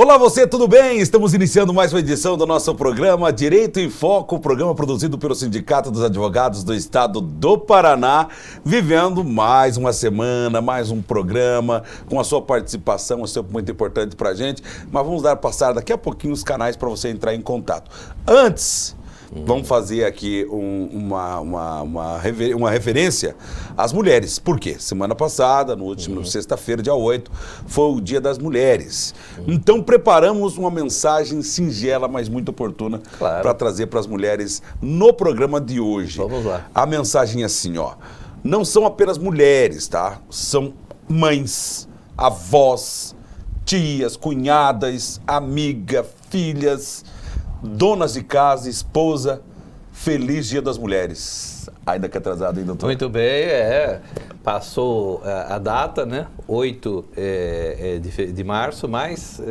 Olá você, tudo bem? Estamos iniciando mais uma edição do nosso programa Direito em Foco, programa produzido pelo Sindicato dos Advogados do Estado do Paraná, vivendo mais uma semana, mais um programa, com a sua participação, é sempre muito importante pra gente, mas vamos passar daqui a pouquinho os canais para você entrar em contato. Antes, vamos fazer aqui uma referência às mulheres. Por quê? Semana passada, no último sexta-feira, dia 8, foi o Dia das Mulheres. Então, preparamos uma mensagem singela, mas muito oportuna, para trazer para as mulheres no programa de hoje. Vamos lá. A mensagem é assim, ó. Não são apenas mulheres, tá? São mães, avós, tias, cunhadas, amigas, filhas, donas de casa, esposa. Feliz Dia das Mulheres. Ainda que atrasado, hein, doutor? Muito bem, passou a data, né? 8 de março, mas...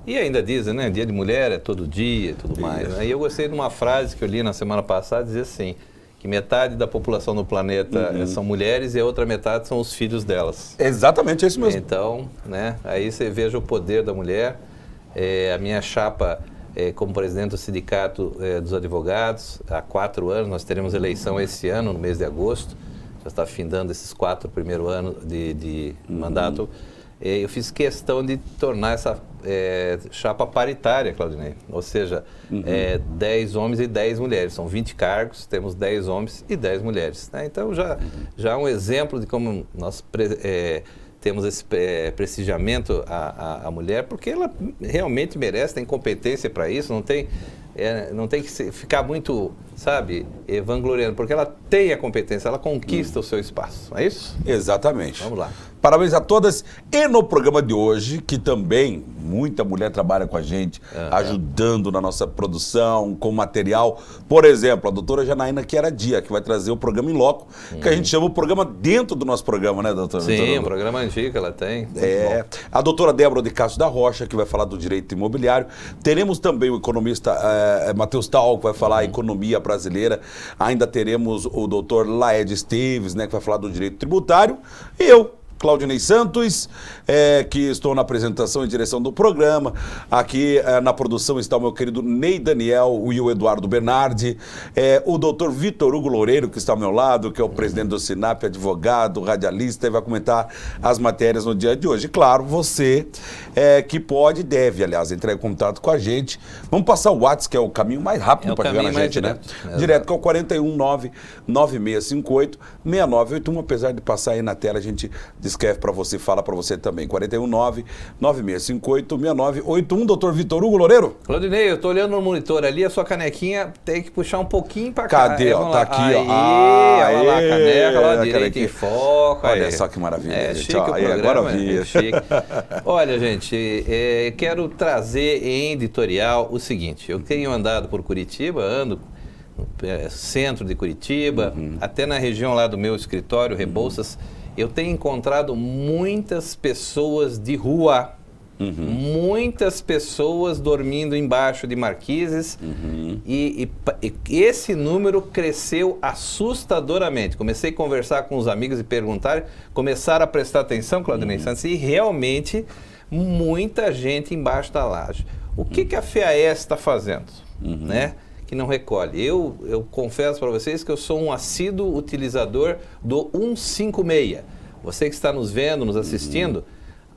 e ainda dizem, né? Dia de Mulher é todo dia e tudo mais. Né? E eu gostei de uma frase que eu li na semana passada, dizia assim, que metade da população do planeta são mulheres e a outra metade são os filhos delas. Exatamente, é isso mesmo. Então, né? Aí você veja o poder da mulher. A minha chapa... como presidente do Sindicato dos Advogados, há 4 anos, nós teremos eleição esse ano, no mês de agosto, já está findando esses 4 primeiros anos de mandato. Eu fiz questão de tornar essa chapa paritária, Claudinei, ou seja, 10 homens e 10 mulheres, são 20 cargos, temos 10 homens e 10 mulheres. Né? Então já é um exemplo de como nós... temos esse prestigiamento à mulher, porque ela realmente merece, tem competência para isso, não tem que ficar muito, sabe, vangloriando, porque ela tem a competência, ela conquista o seu espaço, não é isso? Exatamente. Vamos lá. Parabéns a todas. E no programa de hoje, que também muita mulher trabalha com a gente, ajudando na nossa produção, com material. Por exemplo, a doutora Janaína Chiaradia, que vai trazer o programa em loco, que a gente chama o programa dentro do nosso programa, né, doutora? Sim, um programa antigo que ela tem. A doutora Débora de Castro da Rocha, que vai falar do direito imobiliário. Teremos também o economista Matheus Tal, que vai falar a economia brasileira. Ainda teremos o doutor Laed Esteves, né, que vai falar do direito tributário. E eu, Claudinei Santos, que estou na apresentação e direção do programa. Aqui na produção está o meu querido Ney Daniel e o Eduardo Bernardi. O doutor Vitor Hugo Loureiro, que está ao meu lado, que é o presidente do SINAP, advogado, radialista, e vai comentar as matérias no dia de hoje. Claro, você que pode e deve, aliás, entrar em contato com a gente. Vamos passar o WhatsApp, que é o caminho mais rápido para chegar na gente, né? Direto, que é o 419-9658-6981. Apesar de passar aí na tela, a gente escreve para você, fala para você também. 419-9658-6981. Doutor Vitor Hugo Loureiro? Claudinei, eu estou olhando no monitor ali, a sua canequinha tem que puxar um pouquinho para cá. Cadê? Ó, tá aqui, aí, ó. Olha lá a caneca, olha lá, direito em foco. Olha só que maravilha. É gente. chique o programa, agora vi. é chique. Olha, gente, quero trazer em editorial o seguinte. Eu tenho andado por Curitiba, ando no centro de Curitiba, até na região lá do meu escritório, Rebouças, eu tenho encontrado muitas pessoas de rua, muitas pessoas dormindo embaixo de marquises, e esse número cresceu assustadoramente. Comecei a conversar com os amigos e perguntar, começaram a prestar atenção, Claudinei Santos, e realmente muita gente embaixo da laje. O que a FEAES está fazendo, né? Que não recolhe. Eu confesso para vocês que eu sou um assíduo utilizador do 156. Você que está nos vendo, nos assistindo,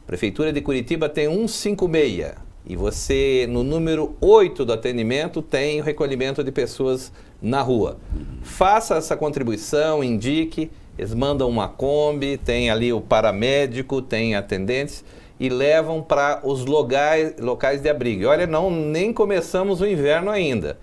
a Prefeitura de Curitiba tem 156. E você, no número 8 do atendimento, tem o recolhimento de pessoas na rua. Faça essa contribuição, indique, eles mandam uma Kombi, tem ali o paramédico, tem atendentes, e levam para os locais de abrigo. E olha, nem começamos o inverno ainda,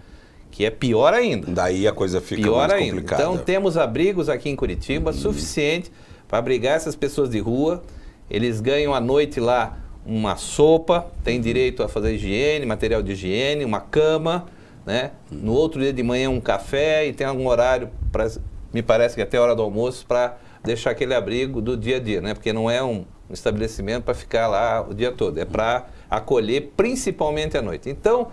que é pior ainda. Daí a coisa fica pior mais ainda. complicada. Então temos abrigos aqui em Curitiba suficiente para abrigar essas pessoas de rua. Eles ganham à noite lá uma sopa, tem direito a fazer higiene, material de higiene, uma cama, né? No outro dia de manhã um café e tem algum horário, me parece que até a hora do almoço, para deixar aquele abrigo do dia a dia, né? Porque não é um estabelecimento para ficar lá o dia todo, é para acolher principalmente à noite. Então,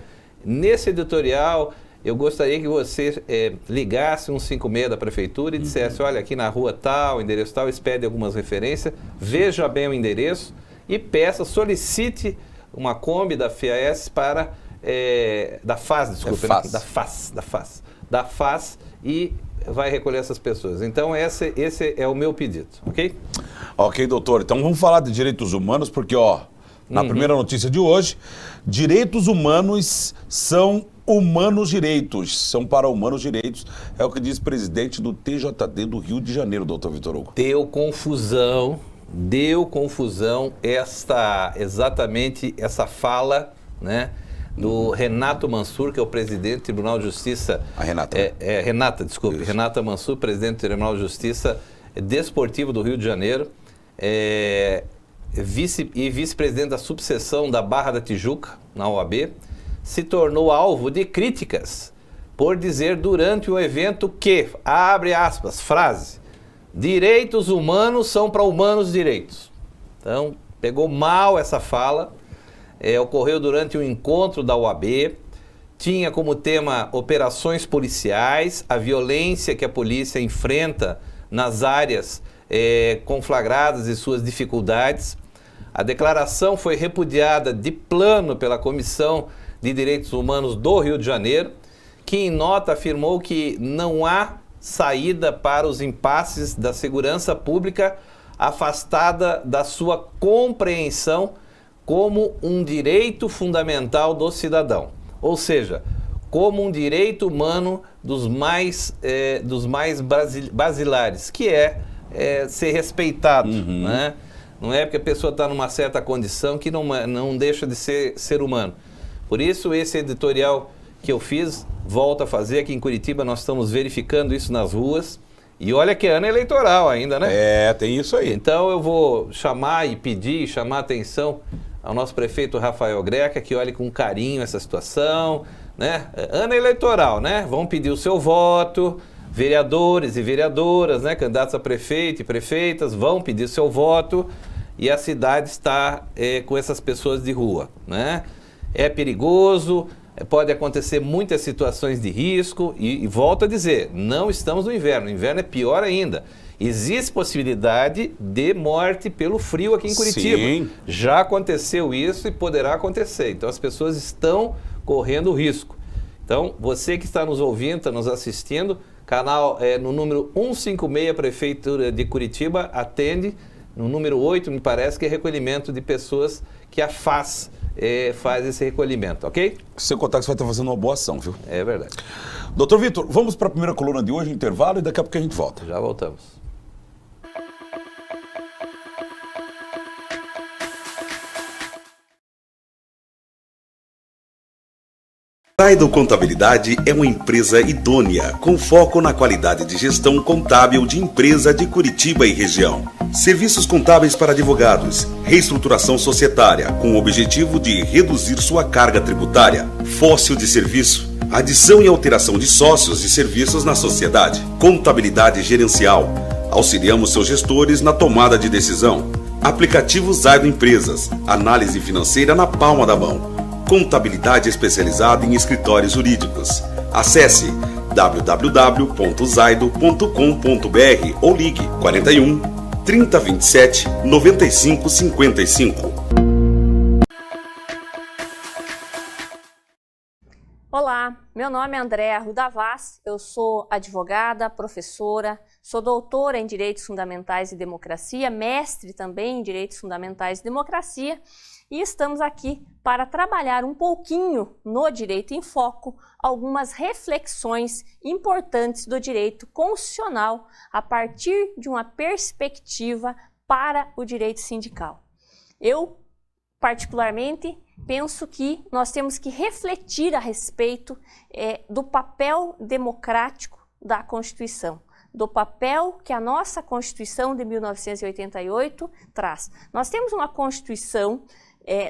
nesse editorial, eu gostaria que você ligasse 156 da Prefeitura e dissesse, olha, aqui na rua tal, endereço tal, expede algumas referências, veja bem o endereço e peça, solicite uma Kombi da FAS para... da FAS, desculpa. FAS. Da FAS e vai recolher essas pessoas. Então, esse é o meu pedido, ok? Ok, doutor. Então vamos falar de direitos humanos, porque, na primeira notícia de hoje, direitos humanos são humanos direitos, são para humanos direitos, é o que diz o presidente do TJD do Rio de Janeiro, doutor Vitor Hugo. Deu confusão exatamente essa fala, né, do Renato Mansur, que é o presidente do Tribunal de Justiça. A Renata. Renata Mansur, presidente do Tribunal de Justiça Desportivo do Rio de Janeiro, vice-presidente da subseção da Barra da Tijuca, na OAB, se tornou alvo de críticas por dizer durante o evento que, abre aspas, frase, direitos humanos são para humanos direitos. Então, pegou mal essa fala, ocorreu durante um encontro da OAB, tinha como tema operações policiais, a violência que a polícia enfrenta nas áreas conflagradas e suas dificuldades. A declaração foi repudiada de plano pela Comissão de Direitos Humanos do Rio de Janeiro, que em nota afirmou que não há saída para os impasses da segurança pública afastada da sua compreensão como um direito fundamental do cidadão, ou seja, como um direito humano dos mais basilares, que é ser respeitado, né? Não é porque a pessoa está numa certa condição que não deixa de ser humano. Por isso, esse editorial que eu fiz, volto a fazer aqui em Curitiba, nós estamos verificando isso nas ruas. E olha que é ano eleitoral ainda, né? Tem isso aí. Então eu vou chamar a atenção ao nosso prefeito Rafael Greca, que olhe com carinho essa situação, né? Ano eleitoral, né? Vão pedir o seu voto, vereadores e vereadoras, né? Candidatos a prefeito e prefeitas vão pedir o seu voto e a cidade está com essas pessoas de rua, né? É perigoso, pode acontecer muitas situações de risco e volto a dizer, não estamos no inverno, o inverno é pior ainda. Existe possibilidade de morte pelo frio aqui em Curitiba. Sim. Já aconteceu isso e poderá acontecer. Então as pessoas estão correndo risco. Então você que está nos ouvindo, está nos assistindo, canal no número 156, Prefeitura de Curitiba, atende. No número 8, me parece que é recolhimento de pessoas que a FAS faz esse recolhimento, ok? Sem contar que você vai estar fazendo uma boa ação, viu? É verdade. Doutor Vitor, vamos para a primeira coluna de hoje, intervalo, e daqui a pouco a gente volta. Já voltamos. Zaido Contabilidade é uma empresa idônea, com foco na qualidade de gestão contábil de empresa de Curitiba e região. Serviços contábeis para advogados, reestruturação societária, com o objetivo de reduzir sua carga tributária, fóssil de serviço, adição e alteração de sócios e serviços na sociedade, contabilidade gerencial. Auxiliamos seus gestores na tomada de decisão. Aplicativo Zaido Empresas, análise financeira na palma da mão. Contabilidade especializada em escritórios jurídicos. Acesse www.zaido.com.br ou ligue 41 3027 9555. Olá, meu nome é Andréa Rudavaz, eu sou advogada, professora, sou doutora em Direitos Fundamentais e Democracia, mestre também em Direitos Fundamentais e Democracia, e estamos aqui para trabalhar um pouquinho no Direito em Foco, algumas reflexões importantes do direito constitucional a partir de uma perspectiva para o direito sindical. Eu, particularmente, penso que nós temos que refletir a respeito do papel democrático da Constituição, do papel que a nossa Constituição de 1988 traz. Nós temos uma Constituição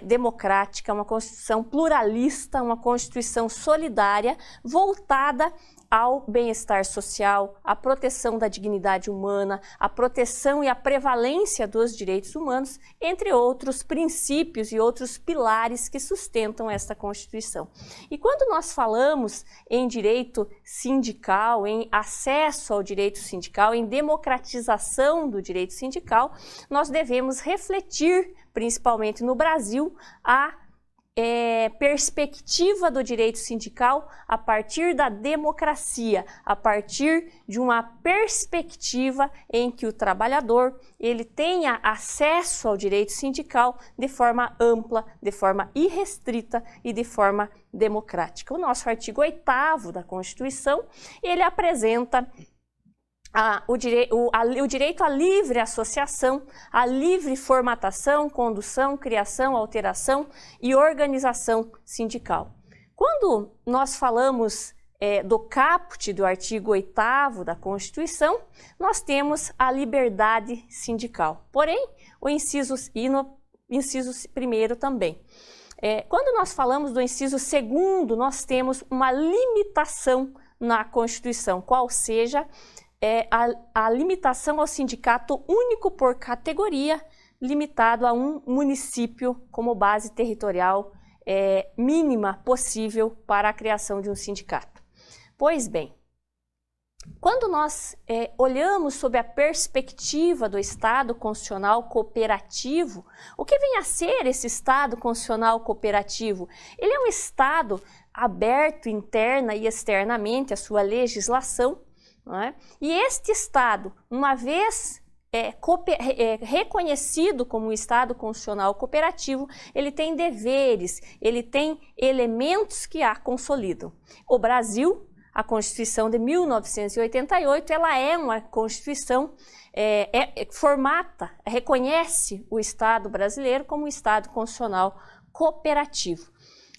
democrática, uma Constituição pluralista, uma Constituição solidária, voltada ao bem-estar social, à proteção da dignidade humana, à proteção e à prevalência dos direitos humanos, entre outros princípios e outros pilares que sustentam esta Constituição. E quando nós falamos em direito sindical, em acesso ao direito sindical, em democratização do direito sindical, nós devemos refletir, principalmente no Brasil, a perspectiva do direito sindical a partir da democracia, a partir de uma perspectiva em que o trabalhador ele tenha acesso ao direito sindical de forma ampla, de forma irrestrita e de forma democrática. O nosso artigo 8º da Constituição, ele apresenta o direito à livre associação, à livre formatação, condução, criação, alteração e organização sindical. Quando nós falamos do caput do artigo 8º da Constituição, nós temos a liberdade sindical. Porém, o inciso 1º também. Quando nós falamos do inciso 2º, nós temos uma limitação na Constituição, qual seja a limitação ao sindicato único por categoria, limitado a um município como base territorial mínima possível para a criação de um sindicato. Pois bem, quando nós olhamos sob a perspectiva do Estado constitucional cooperativo, o que vem a ser esse Estado constitucional cooperativo? Ele é um Estado aberto interna e externamente à sua legislação, não é? E este Estado, uma vez reconhecido como um Estado constitucional cooperativo, ele tem deveres, ele tem elementos que a consolidam. O Brasil, a Constituição de 1988, ela é uma Constituição reconhece o Estado brasileiro como um Estado constitucional cooperativo.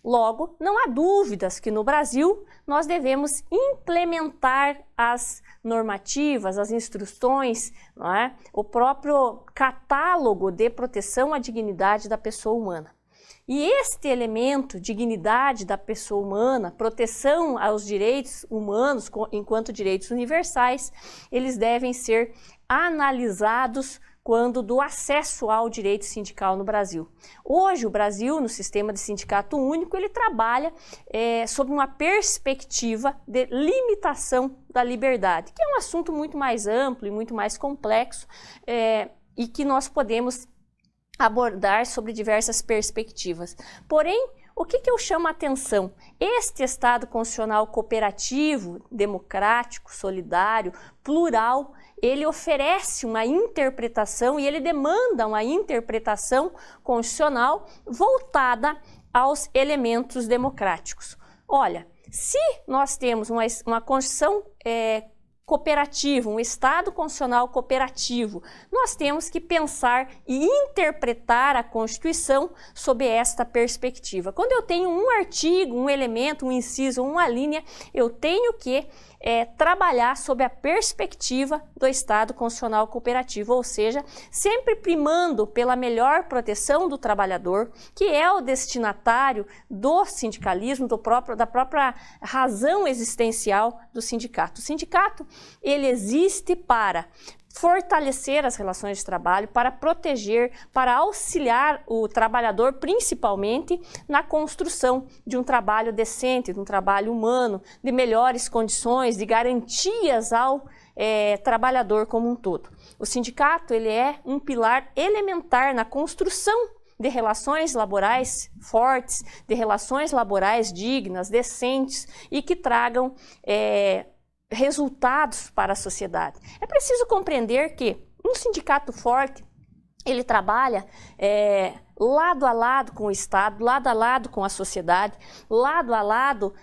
Logo, não há dúvidas que no Brasil nós devemos implementar as normativas, as instruções, não é? O próprio catálogo de proteção à dignidade da pessoa humana. E este elemento, dignidade da pessoa humana, proteção aos direitos humanos enquanto direitos universais, eles devem ser analisados quando do acesso ao direito sindical no Brasil. Hoje, o Brasil, no sistema de sindicato único, ele trabalha sob uma perspectiva de limitação da liberdade, que é um assunto muito mais amplo e muito mais complexo e que nós podemos abordar sobre diversas perspectivas. Porém, o que eu chamo a atenção? Este Estado constitucional cooperativo, democrático, solidário, plural, ele oferece uma interpretação e ele demanda uma interpretação constitucional voltada aos elementos democráticos. Olha, se nós temos uma Constituição cooperativo, um Estado constitucional cooperativo, nós temos que pensar e interpretar a Constituição sob esta perspectiva. Quando eu tenho um artigo, um elemento, um inciso, uma linha, eu tenho que trabalhar sob a perspectiva do Estado constitucional cooperativo, ou seja, sempre primando pela melhor proteção do trabalhador, que é o destinatário do sindicalismo, da própria razão existencial do sindicato. O sindicato, ele existe para fortalecer as relações de trabalho, para proteger, para auxiliar o trabalhador, principalmente na construção de um trabalho decente, de um trabalho humano, de melhores condições, de garantias ao trabalhador como um todo. O sindicato, ele é um pilar elementar na construção de relações laborais fortes, de relações laborais dignas, decentes e que tragam resultados para a sociedade. É preciso compreender que um sindicato forte, ele trabalha lado a lado com o Estado, lado a lado com a sociedade, lado a lado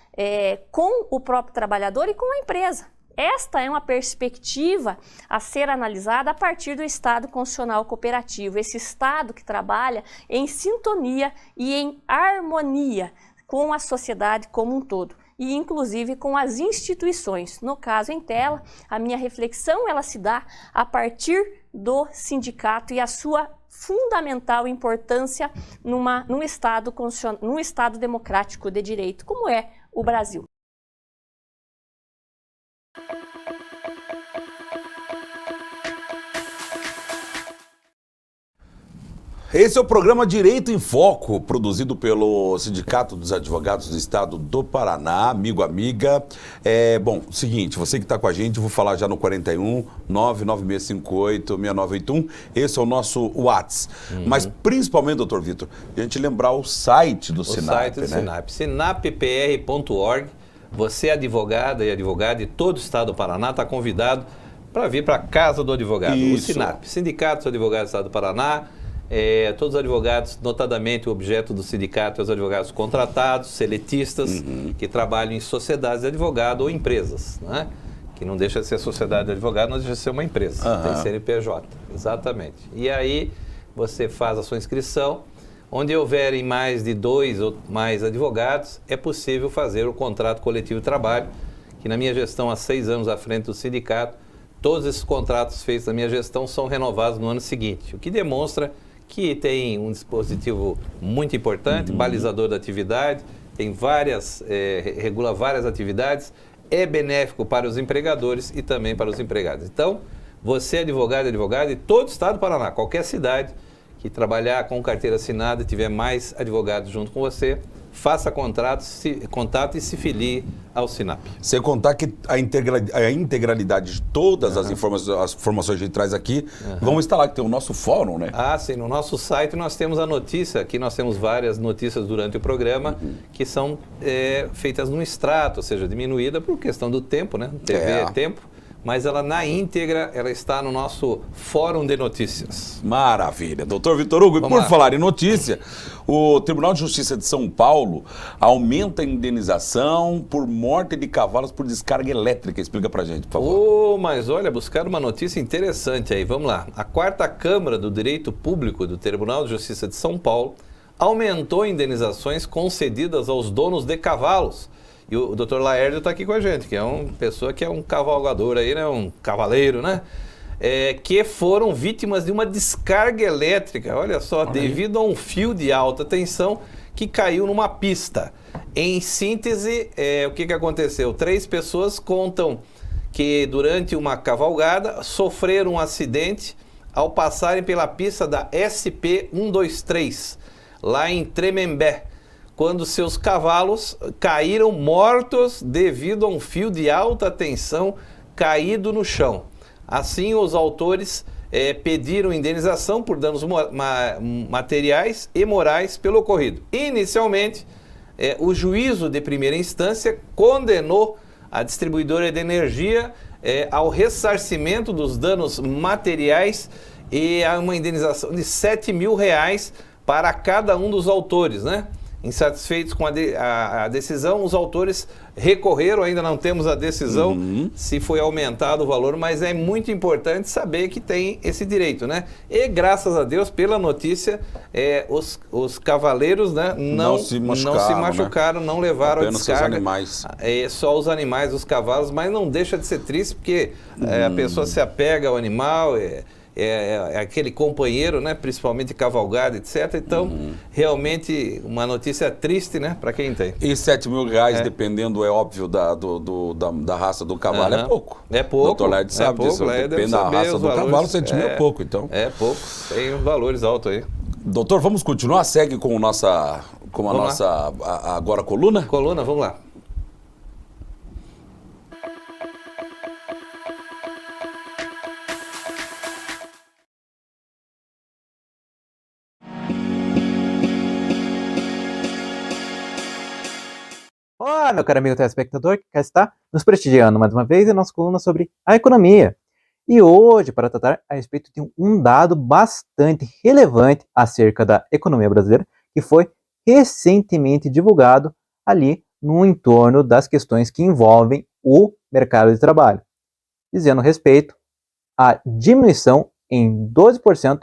com o próprio trabalhador e com a empresa. Esta é uma perspectiva a ser analisada a partir do Estado constitucional cooperativo, esse Estado que trabalha em sintonia e em harmonia com a sociedade como um todo, e inclusive com as instituições. No caso em tela, a minha reflexão ela se dá a partir do sindicato e a sua fundamental importância num Estado democrático de direito, como é o Brasil. Esse é o programa Direito em Foco, produzido pelo Sindicato dos Advogados do Estado do Paraná, amigo, amiga. Bom, seguinte, você que está com a gente, eu vou falar já no 41 99658 6981. Esse é o nosso WhatsApp. Mas principalmente, doutor Vitor, a gente lembrar o site do Sinap. O site do Sinap, sinappr.org. Você, advogada e advogado de todo o Estado do Paraná, está convidado para vir para a Casa do Advogado, Isso. o Sinap. Sindicato dos Advogados do Estado do Paraná. Todos os advogados, notadamente o objeto do sindicato é os advogados contratados, seletistas, que trabalham em sociedades de advogado ou empresas, né? Que não deixa de ser sociedade de advogado, não deixa de ser uma empresa, tem CNPJ, exatamente. E aí você faz a sua inscrição, onde houverem mais de 2 ou mais advogados, é possível fazer o contrato coletivo de trabalho, que na minha gestão há 6 anos à frente do sindicato, todos esses contratos feitos na minha gestão são renovados no ano seguinte, o que demonstra que tem um dispositivo muito importante, balizador da atividade, tem regula várias atividades, é benéfico para os empregadores e também para os empregados. Então, você advogado e advogada de todo o Estado do Paraná, qualquer cidade que trabalhar com carteira assinada e tiver mais advogados junto com você, faça contato e se filie ao Sinap. Sem contar que a integralidade de todas as informações que a gente traz aqui, vão estar lá, que tem o nosso fórum, né? Ah, sim. No nosso site nós temos a notícia, aqui nós temos várias notícias durante o programa, que são feitas num extrato, ou seja, diminuída por questão do tempo, né? TV é tempo. Mas ela na íntegra, ela está no nosso Fórum de Notícias. Maravilha. Doutor Vitor Hugo, e por falar em notícia, o Tribunal de Justiça de São Paulo aumenta a indenização por morte de cavalos por descarga elétrica. Explica pra gente, por favor. Mas olha, buscaram uma notícia interessante aí. Vamos lá. A 4ª Câmara do Direito Público do Tribunal de Justiça de São Paulo aumentou indenizações concedidas aos donos de cavalos. E o doutor Laércio está aqui com a gente, que é uma pessoa que é um cavalgador aí, né? Um cavaleiro, né? Que foram vítimas de uma descarga elétrica, olha só, devido a um fio de alta tensão que caiu numa pista. Em síntese, o que aconteceu? 3 pessoas contam que durante uma cavalgada sofreram um acidente ao passarem pela pista da SP-123, lá em Tremembé, quando seus cavalos caíram mortos devido a um fio de alta tensão caído no chão. Assim, os autores pediram indenização por danos materiais e morais pelo ocorrido. Inicialmente, o juízo de primeira instância condenou a distribuidora de energia ao ressarcimento dos danos materiais e a uma indenização de R$7 mil para cada um dos autores, né? Insatisfeitos com a decisão, os autores recorreram, ainda não temos a decisão se foi aumentado o valor, mas é muito importante saber que tem esse direito, né? E graças a Deus, pela notícia, os cavaleiros, né, não se machucaram, né? Não levaram apenas a descarga. Os animais. Só os animais, os cavalos, mas não deixa de ser triste, porque a pessoa se apega ao animal, aquele companheiro, né, principalmente cavalgada, etc. Então, realmente, uma notícia triste, né, para quem tem. E R$7 mil, dependendo, é óbvio, da raça do cavalo, é pouco. É pouco. O doutor Laércio sabe disso. Depende da raça do cavalo, R$7 mil é pouco, então. É pouco. Tem os valores altos aí. Doutor, vamos continuar? Segue com a nossa agora coluna? Coluna, vamos lá. Olá, meu caro amigo telespectador, que cá está nos prestigiando mais uma vez em nossa coluna sobre a economia. E hoje, para tratar a respeito de um dado bastante relevante acerca da economia brasileira, que foi recentemente divulgado ali no entorno das questões que envolvem o mercado de trabalho, dizendo respeito à diminuição em 12%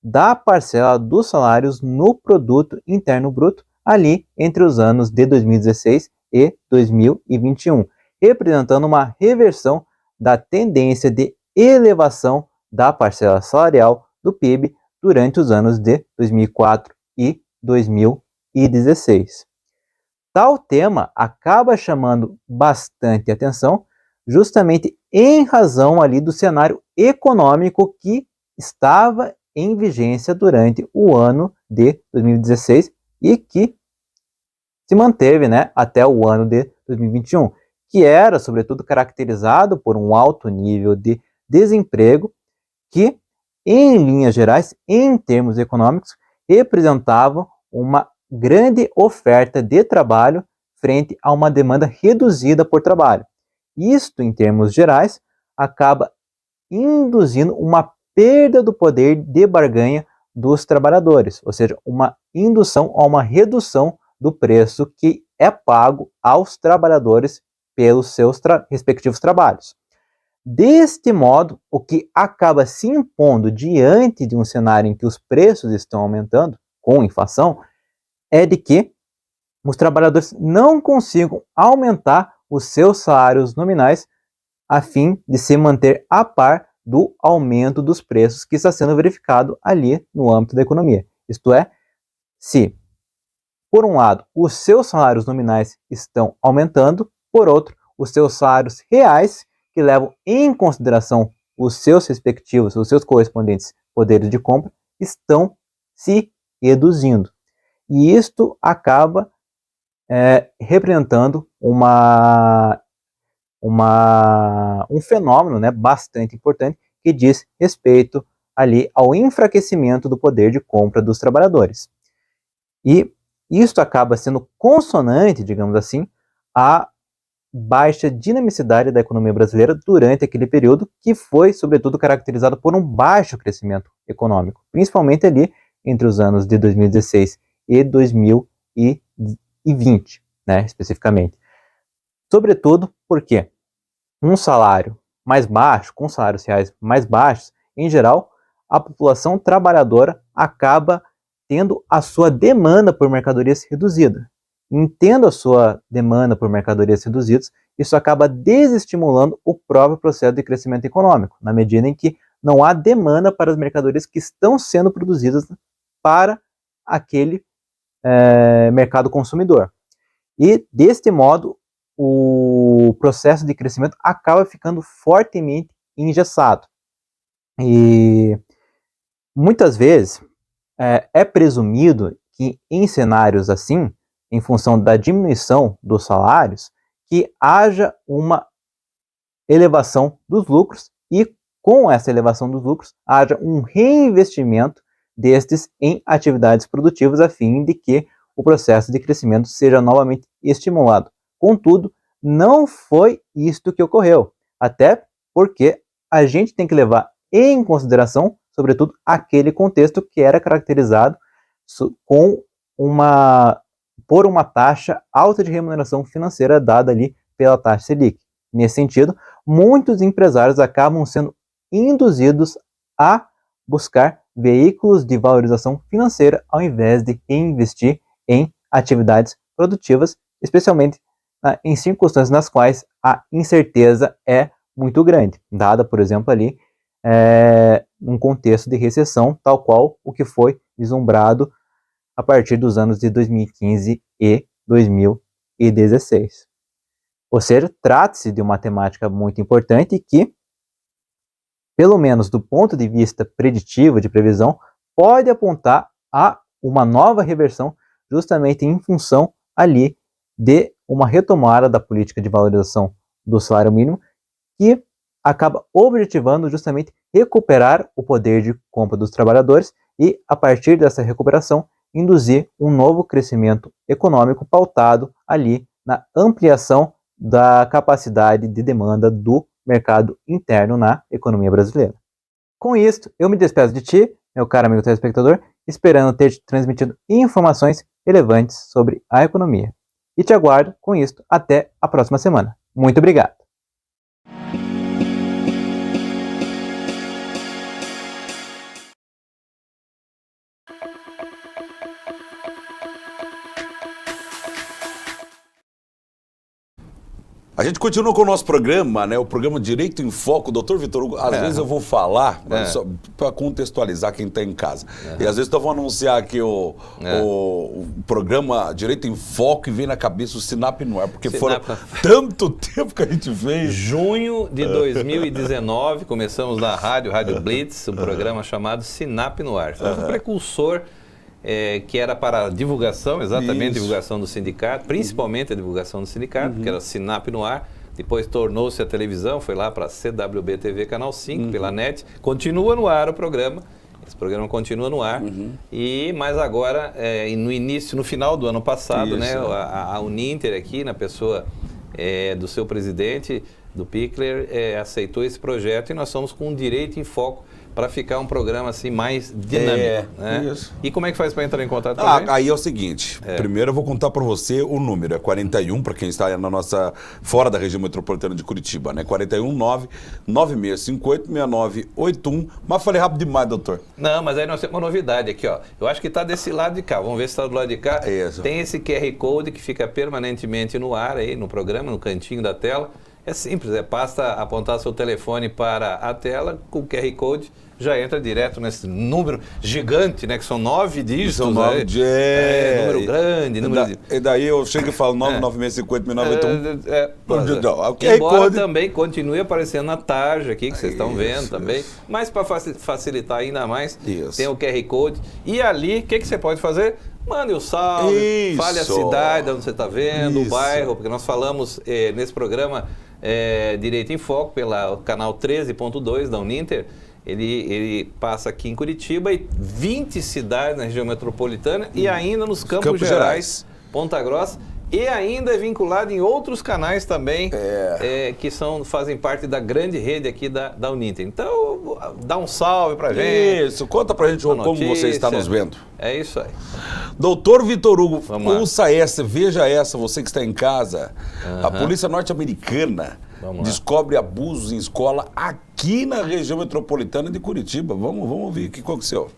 da parcela dos salários no produto interno bruto ali entre os anos de 2016 e 2021, representando uma reversão da tendência de elevação da parcela salarial do PIB durante os anos de 2004 e 2016. Tal tema acaba chamando bastante atenção, justamente em razão ali do cenário econômico que estava em vigência durante o ano de 2016 e que se manteve, né, até o ano de 2021, que era, sobretudo, caracterizado por um alto nível de desemprego que, em linhas gerais, em termos econômicos, representava uma grande oferta de trabalho frente a uma demanda reduzida por trabalho. Isto, em termos gerais, acaba induzindo uma perda do poder de barganha dos trabalhadores, ou seja, uma indução a uma redução do preço que é pago aos trabalhadores pelos seus respectivos trabalhos. Deste modo, o que acaba se impondo diante de um cenário em que os preços estão aumentando, com inflação, é de que os trabalhadores não consigam aumentar os seus salários nominais a fim de se manter a par do aumento dos preços que está sendo verificado ali no âmbito da economia. Isto é, se, por um lado, os seus salários nominais estão aumentando, por outro, os seus salários reais, que levam em consideração os seus respectivos, os seus correspondentes poderes de compra, estão se reduzindo. E isto acaba representando um fenômeno, né, bastante importante que diz respeito ali ao enfraquecimento do poder de compra dos trabalhadores. E isto acaba sendo consonante, digamos assim, à baixa dinamicidade da economia brasileira durante aquele período que foi, sobretudo, caracterizado por um baixo crescimento econômico, principalmente ali entre os anos de 2016 e 2020, né, especificamente. Sobretudo porque um salário mais baixo, com salários reais mais baixos, em geral, a população trabalhadora acaba tendo a sua demanda por mercadorias reduzida. Tendo a sua demanda por mercadorias reduzidas, isso acaba desestimulando o próprio processo de crescimento econômico, na medida em que não há demanda para as mercadorias que estão sendo produzidas para aquele mercado consumidor. E, deste modo, o processo de crescimento acaba ficando fortemente engessado. E muitas vezes é presumido que em cenários assim, em função da diminuição dos salários, que haja uma elevação dos lucros e com essa elevação dos lucros haja um reinvestimento destes em atividades produtivas a fim de que o processo de crescimento seja novamente estimulado. Contudo, não foi isto que ocorreu, até porque a gente tem que levar em consideração, sobretudo, aquele contexto que era caracterizado por uma taxa alta de remuneração financeira dada ali pela taxa Selic. Nesse sentido, muitos empresários acabam sendo induzidos a buscar veículos de valorização financeira ao invés de reinvestir em atividades produtivas, especialmente em circunstâncias nas quais a incerteza é muito grande, dada, por exemplo, ali um contexto de recessão, tal qual o que foi vislumbrado a partir dos anos de 2015 e 2016. Ou seja, trata-se de uma temática muito importante que, pelo menos do ponto de vista preditivo, de previsão, pode apontar a uma nova reversão justamente em função ali de uma retomada da política de valorização do salário mínimo que acaba objetivando justamente recuperar o poder de compra dos trabalhadores e, a partir dessa recuperação, induzir um novo crescimento econômico pautado ali na ampliação da capacidade de demanda do mercado interno na economia brasileira. Com isto, eu me despeço de ti, meu caro amigo telespectador, esperando ter te transmitido informações relevantes sobre a economia. E te aguardo com isto até a próxima semana. Muito obrigado! A gente continua com o nosso programa, né? O programa Direito em Foco. Doutor Vitor Hugo, às vezes eu vou falar, só para contextualizar quem está em casa. E às vezes eu vou anunciar aqui o programa Direito em Foco e vem na cabeça o Sinap no ar, porque foram tanto tempo que a gente fez. Junho de 2019, começamos na Rádio Blitz, um programa chamado Sinap no ar. Foi um precursor que era para divulgação, exatamente divulgação do sindicato, principalmente a divulgação do sindicato, que era Sinap no ar. Depois tornou-se a televisão, foi lá para a CWB TV Canal 5, pela NET. Continua no ar o programa. Esse programa continua no ar. Mas agora, no final do ano passado, né, a Uninter aqui, na pessoa do seu presidente, do Pickler, aceitou esse projeto e nós estamos com o Direito em Foco para ficar um programa assim mais dinâmico. Né? Isso. E como é que faz para entrar em contato também? Aí é o seguinte, primeiro eu vou contar para você o número, é 41, para quem está fora da região metropolitana de Curitiba, né? 419-9658-6981. Mas falei rápido demais, doutor. Não, mas aí nós temos uma novidade aqui, ó. Eu acho que está desse lado de cá. Vamos ver se está do lado de cá. Tem esse QR Code que fica permanentemente no ar aí, no programa, no cantinho da tela. É simples, basta apontar seu telefone para a tela com o QR Code, já entra direto nesse número gigante, né? Que são 9 dígitos. São 9 número grande. E daí eu chego e falo 99658-6981. Embora também continue aparecendo na tarja aqui, que vocês estão vendo também. Mas para facilitar ainda mais, tem o QR Code. E ali, o que você pode fazer? Mande o salve, fale a cidade onde você está vendo, o bairro, porque nós falamos nesse programa Direito em Foco, pelo canal 13.2 da Uninter. Ele passa aqui em Curitiba e 20 cidades na região metropolitana e ainda nos Campos Gerais, Ponta Grossa, e ainda é vinculado em outros canais também que fazem parte da grande rede aqui da Uninter. Então, dá um salve pra gente. Isso, conta pra gente como você está nos vendo. É isso aí. Doutor Vitor Hugo, ouça essa, veja essa, você que está em casa. A polícia norte-americana descobre abusos em escola aqui na região metropolitana de Curitiba. Vamos ouvir o que aconteceu.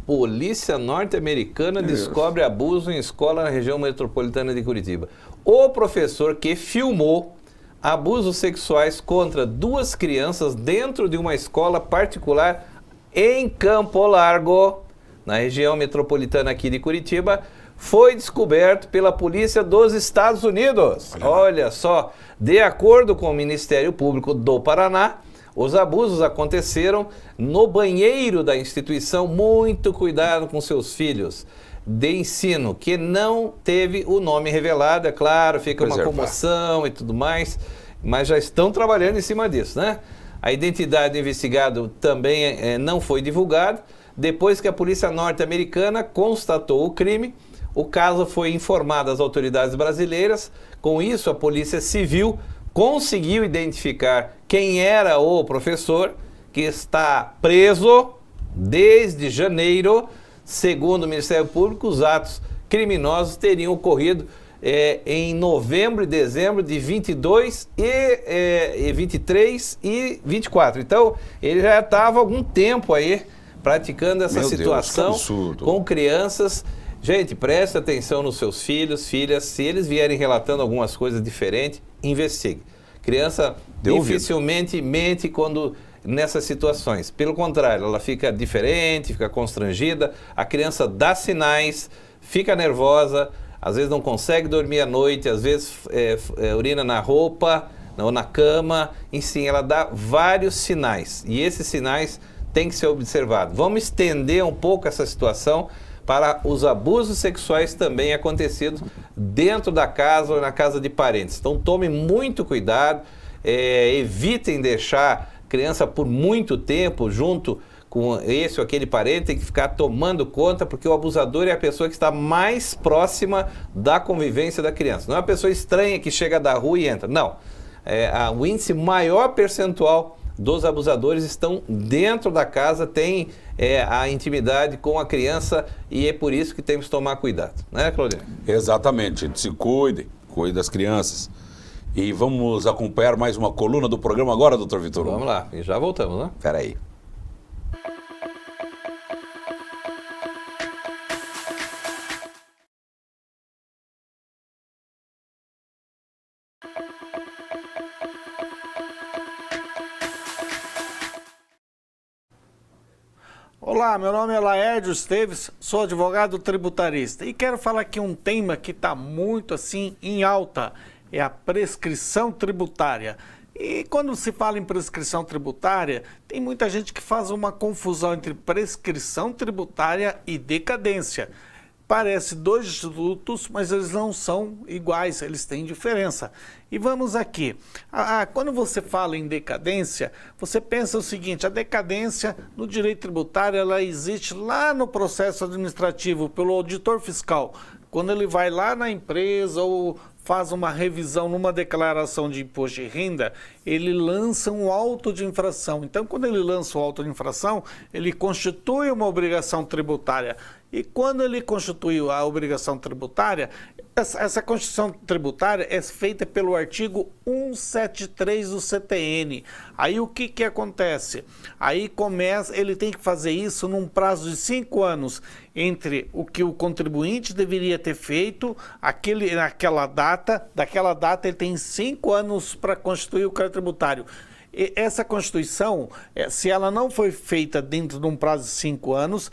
Polícia norte-americana descobre abuso em escola na região metropolitana de Curitiba. O professor que filmou abusos sexuais contra 2 crianças dentro de uma escola particular em Campo Largo, na região metropolitana aqui de Curitiba, foi descoberto pela Polícia dos Estados Unidos. Olha só, de acordo com o Ministério Público do Paraná, os abusos aconteceram no banheiro da instituição. Muito cuidado com seus filhos de ensino, que não teve o nome revelado, é claro, fica uma comoção e tudo mais, mas já estão trabalhando em cima disso, né? A identidade do investigado também não foi divulgada. Depois que a polícia norte-americana constatou o crime, o caso foi informado às autoridades brasileiras. Com isso, a Polícia Civil conseguiu identificar quem era o professor, que está preso desde janeiro. Segundo o Ministério Público, os atos criminosos teriam ocorrido em novembro e dezembro de 22 e 23 e 24. Então, ele já estava há algum tempo aí praticando essa situação com crianças. Gente, preste atenção nos seus filhos, filhas. Se eles vierem relatando algumas coisas diferentes, investigue. Criança dificilmente mente nessas situações. Pelo contrário, ela fica diferente, fica constrangida. A criança dá sinais, fica nervosa, às vezes não consegue dormir à noite, às vezes urina na roupa ou na cama. Enfim, ela dá vários sinais. E esses sinais têm que ser observados. Vamos estender um pouco essa situação para os abusos sexuais também acontecidos dentro da casa ou na casa de parentes. Então tome muito cuidado, evitem deixar criança por muito tempo junto com esse ou aquele parente, tem que ficar tomando conta, porque o abusador é a pessoa que está mais próxima da convivência da criança. Não é uma pessoa estranha que chega da rua e entra, não. O índice maior percentual dos abusadores estão dentro da casa, tem a intimidade com a criança, e é por isso que temos que tomar cuidado, né, Claudinho? Exatamente, gente, se cuide das crianças. E vamos acompanhar mais uma coluna do programa agora, doutor Vitor? Vamos lá, e já voltamos, né? Espera aí. Olá, meu nome é Laérdio Esteves, sou advogado tributarista e quero falar aqui um tema que está muito assim em alta, é a prescrição tributária. E quando se fala em prescrição tributária, tem muita gente que faz uma confusão entre prescrição tributária e decadência. Parece dois institutos, mas eles não são iguais, eles têm diferença. E vamos aqui. Quando você fala em decadência, você pensa o seguinte: a decadência no direito tributário ela existe lá no processo administrativo pelo auditor fiscal. Quando ele vai lá na empresa ou faz uma revisão numa declaração de imposto de renda, ele lança um auto de infração. Então, quando ele lança o auto de infração, ele constitui uma obrigação tributária. E quando ele constitui a obrigação tributária, essa constituição tributária é feita pelo artigo 173 do CTN. Aí o que acontece? Aí ele tem que fazer isso num prazo de 5 anos entre o que o contribuinte deveria ter feito naquela data. Daquela data ele tem 5 anos para constituir o crédito tributário. Essa Constituição, se ela não foi feita dentro de um prazo de 5 anos,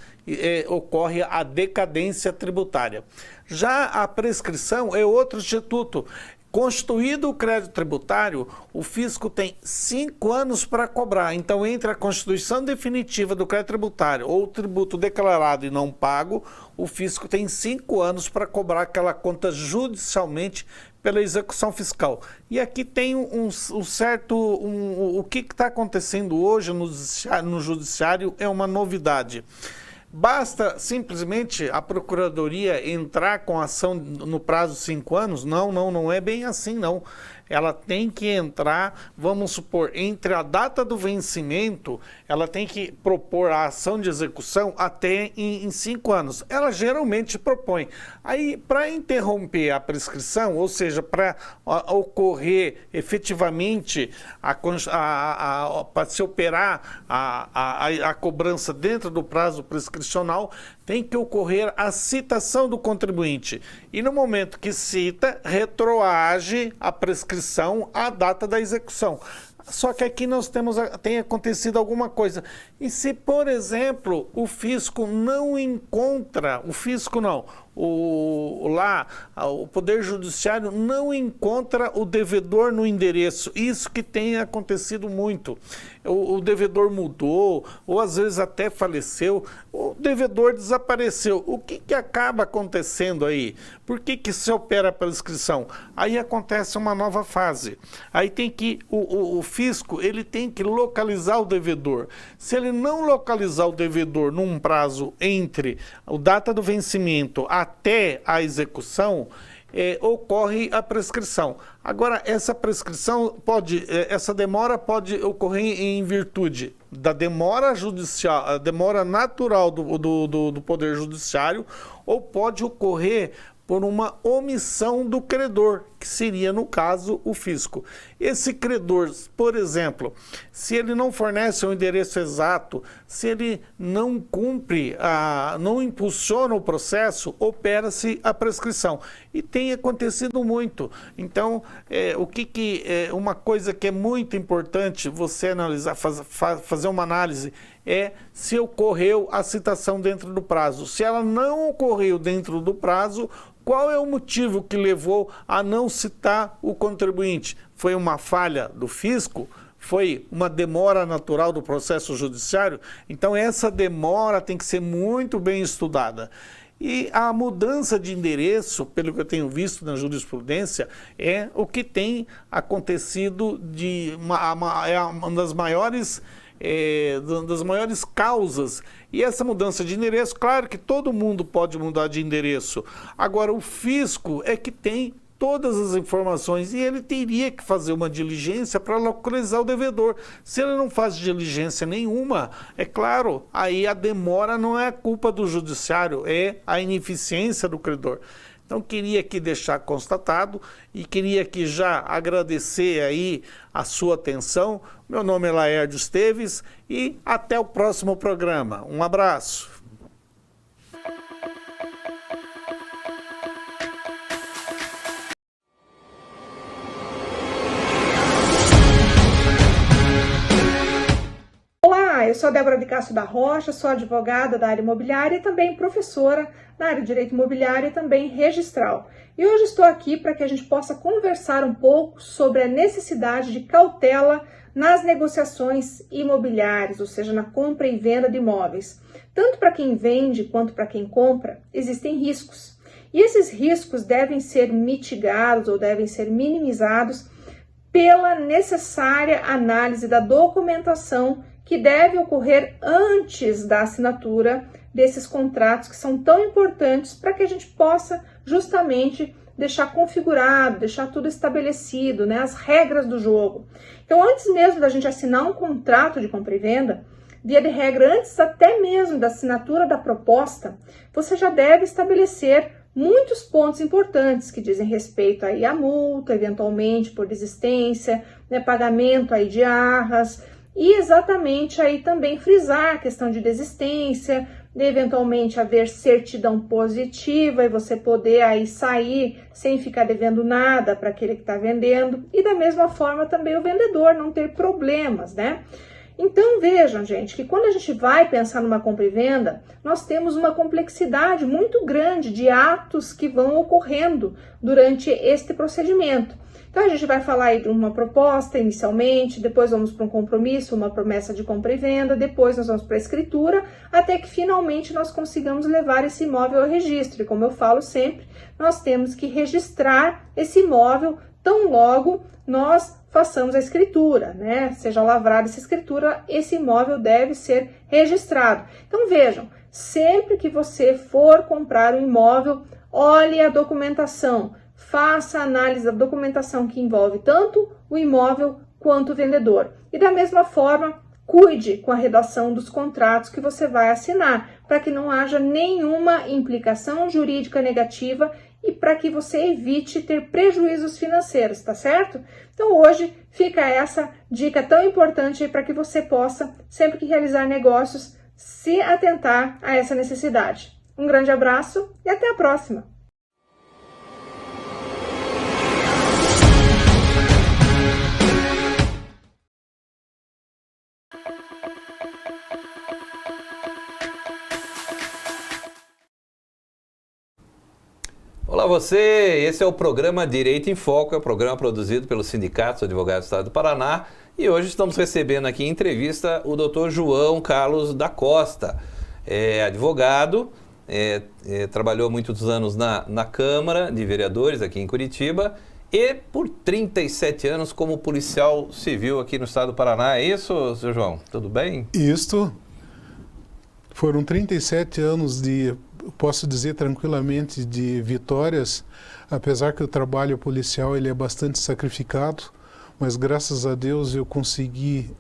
ocorre a decadência tributária. Já a prescrição é outro instituto. Constituído o crédito tributário, o fisco tem 5 anos para cobrar. Então, entre a constituição definitiva do crédito tributário ou o tributo declarado e não pago, o fisco tem 5 anos para cobrar aquela conta judicialmente pela execução fiscal. E aqui tem o que está acontecendo hoje no judiciário é uma novidade. Basta simplesmente a Procuradoria entrar com ação no prazo de 5 anos? Não é bem assim, não. Ela tem que entrar, vamos supor, entre a data do vencimento, ela tem que propor a ação de execução até em 5 anos. Ela geralmente propõe. Aí, para interromper a prescrição, ou seja, para ocorrer efetivamente, para se operar a cobrança dentro do prazo prescricional, tem que ocorrer a citação do contribuinte. E no momento que cita, retroage a prescrição à data da execução. Só que aqui tem acontecido alguma coisa. E se, por exemplo, o fisco não encontra, o Poder Judiciário não encontra o devedor no endereço. Isso que tem acontecido muito. O devedor mudou, ou às vezes até faleceu, o devedor desapareceu. O que acaba acontecendo aí? Por que se opera a prescrição? Aí acontece uma nova fase. Aí tem que, o fisco, ele tem que localizar o devedor. Se ele não localizar o devedor num prazo entre a data do vencimento até a execução, ocorre a prescrição. Agora, essa prescrição essa demora pode ocorrer em virtude da demora judicial, a demora natural do Poder Judiciário, ou pode ocorrer por uma omissão do credor, que seria, no caso, o fisco. Esse credor, por exemplo, se ele não fornece o endereço exato, se ele não cumpre, não impulsiona o processo, opera-se a prescrição. E tem acontecido muito. Então, uma coisa que é muito importante você analisar, fazer uma análise, é se ocorreu a citação dentro do prazo. Se ela não ocorreu dentro do prazo, qual é o motivo que levou a não citar o contribuinte? Foi uma falha do fisco? Foi uma demora natural do processo judiciário? Então, essa demora tem que ser muito bem estudada. E a mudança de endereço, pelo que eu tenho visto na jurisprudência, é o que tem acontecido uma das maiores causas. E essa mudança de endereço, claro que todo mundo pode mudar de endereço. Agora, o fisco é que tem todas as informações e ele teria que fazer uma diligência para localizar o devedor. Se ele não faz diligência nenhuma, é claro, aí a demora não é a culpa do judiciário, é a ineficiência do credor. Então, queria aqui deixar constatado e queria aqui já agradecer aí a sua atenção. Meu nome é Laérdio Esteves e até o próximo programa. Um abraço. Olá, eu sou Débora de Castro da Rocha, sou advogada da área imobiliária e também professora na área de direito imobiliário e também registral. E hoje estou aqui para que a gente possa conversar um pouco sobre a necessidade de cautela nas negociações imobiliárias, ou seja, na compra e venda de imóveis. Tanto para quem vende quanto para quem compra, existem riscos. E esses riscos devem ser mitigados ou devem ser minimizados pela necessária análise da documentação que deve ocorrer antes da assinatura desses contratos que são tão importantes para que a gente possa justamente deixar configurado, deixar tudo estabelecido, né, as regras do jogo. Então, antes mesmo da gente assinar um contrato de compra e venda, via de regra, antes até mesmo da assinatura da proposta, você já deve estabelecer muitos pontos importantes que dizem respeito aí à multa, eventualmente por desistência, né, pagamento aí de arras e exatamente aí também frisar a questão de desistência, de eventualmente haver certidão positiva e você poder aí sair sem ficar devendo nada para aquele que está vendendo e da mesma forma também o vendedor não ter problemas, né? Então vejam, gente, que quando a gente vai pensar numa compra e venda, nós temos uma complexidade muito grande de atos que vão ocorrendo durante este procedimento. Então a gente vai falar aí de uma proposta inicialmente, depois vamos para um compromisso, uma promessa de compra e venda, depois nós vamos para a escritura, até que finalmente nós consigamos levar esse imóvel ao registro. E como eu falo sempre, nós temos que registrar esse imóvel tão logo nós façamos a escritura, né? Seja lavrada essa escritura, esse imóvel deve ser registrado. Então vejam, sempre que você for comprar um imóvel, olhe a documentação, faça a análise da documentação que envolve tanto o imóvel quanto o vendedor. E da mesma forma, cuide com a redação dos contratos que você vai assinar, para que não haja nenhuma implicação jurídica negativa e para que você evite ter prejuízos financeiros, tá certo? Então hoje fica essa dica tão importante para que você possa, sempre que realizar negócios, se atentar a essa necessidade. Um grande abraço e até a próxima! Olá você, esse é o programa Direito em Foco, é o programa produzido pelo Sindicato dos Advogados do Estado do Paraná e hoje estamos recebendo aqui em entrevista o Dr. João Carlos da Costa, advogado, trabalhou muitos anos na Câmara de Vereadores aqui em Curitiba e por 37 anos como policial civil aqui no Estado do Paraná. É isso, seu João? Tudo bem? Isto foram 37 anos de, posso dizer tranquilamente, de vitórias, apesar que o trabalho policial ele é bastante sacrificado, mas graças a Deus eu consegui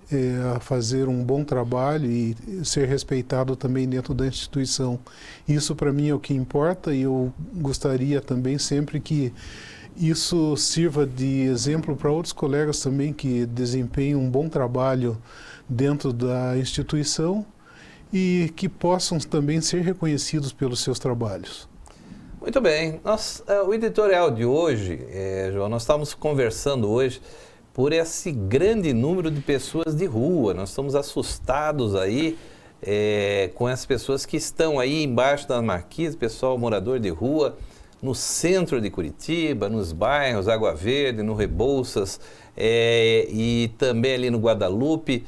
fazer um bom trabalho e ser respeitado também dentro da instituição. Isso para mim é o que importa e eu gostaria também sempre que isso sirva de exemplo para outros colegas também que desempenham um bom trabalho dentro da instituição e que possam também ser reconhecidos pelos seus trabalhos. Muito bem. O editorial de hoje, João, nós estamos conversando hoje por esse grande número de pessoas de rua. Nós estamos assustados aí com as pessoas que estão aí embaixo das marquises, pessoal morador de rua, no centro de Curitiba, nos bairros Água Verde, no Rebouças e também ali no Guadalupe.